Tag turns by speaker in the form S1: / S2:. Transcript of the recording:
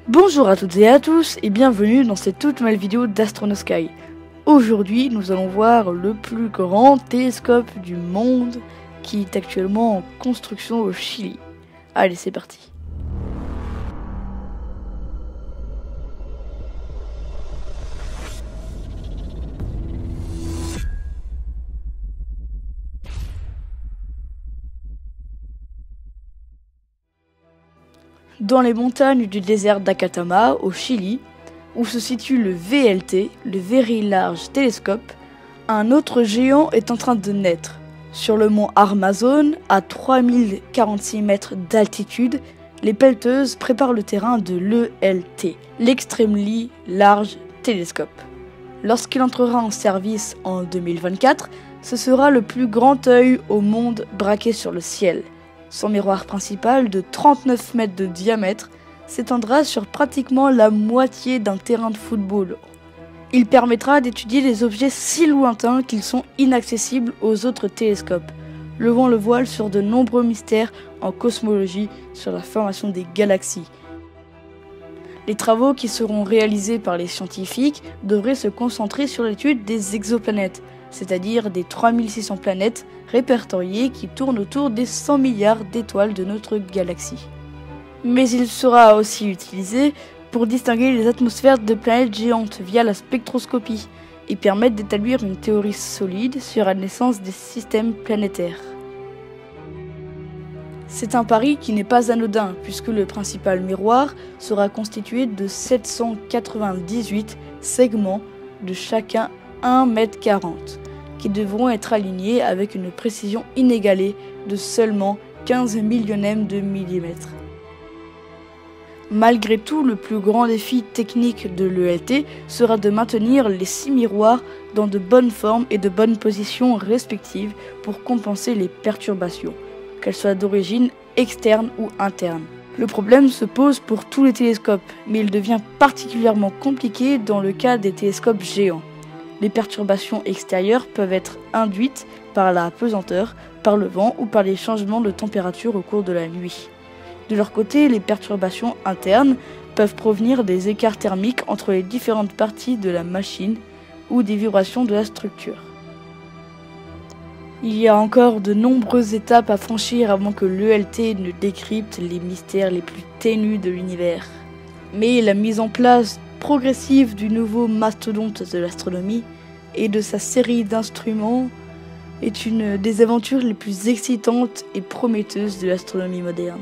S1: Bonjour à toutes et à tous et bienvenue dans cette toute nouvelle vidéo d'Astronosky. Aujourd'hui nous allons voir le plus grand télescope du monde qui est actuellement en construction au Chili. Allez, c'est parti. Dans les montagnes du désert d'Acatama, au Chili, où se situe le VLT, le Very Large Telescope, un autre géant est en train de naître. Sur le mont Armazón, à 3046 mètres d'altitude, les pelleteuses préparent le terrain de l'ELT, l'Extremely Large Telescope. Lorsqu'il entrera en service en 2024, ce sera le plus grand œil au monde braqué sur le ciel. Son miroir principal de 39 mètres de diamètre s'étendra sur pratiquement la moitié d'un terrain de football. Il permettra d'étudier des objets si lointains qu'ils sont inaccessibles aux autres télescopes, levant le voile sur de nombreux mystères en cosmologie sur la formation des galaxies. Les travaux qui seront réalisés par les scientifiques devraient se concentrer sur l'étude des exoplanètes, c'est-à-dire des 3600 planètes répertoriées qui tournent autour des 100 milliards d'étoiles de notre galaxie. Mais il sera aussi utilisé pour distinguer les atmosphères de planètes géantes via la spectroscopie et permettre d'établir une théorie solide sur la naissance des systèmes planétaires. C'est un pari qui n'est pas anodin puisque le principal miroir sera constitué de 798 segments de chacun 1,40 m qui devront être alignés avec une précision inégalée de seulement 15 millionièmes de millimètre. Malgré tout, le plus grand défi technique de l'ELT sera de maintenir les 6 miroirs dans de bonnes formes et de bonnes positions respectives pour compenser les perturbations, qu'elles soient d'origine externe ou interne. Le problème se pose pour tous les télescopes, mais il devient particulièrement compliqué dans le cas des télescopes géants. Les perturbations extérieures peuvent être induites par la pesanteur, par le vent ou par les changements de température au cours de la nuit. De leur côté, les perturbations internes peuvent provenir des écarts thermiques entre les différentes parties de la machine ou des vibrations de la structure. Il y a encore de nombreuses étapes à franchir avant que l'ELT ne décrypte les mystères les plus ténus de l'univers. Mais la mise en place progressive du nouveau mastodonte de l'astronomie et de sa série d'instruments est une des aventures les plus excitantes et prometteuses de l'astronomie moderne.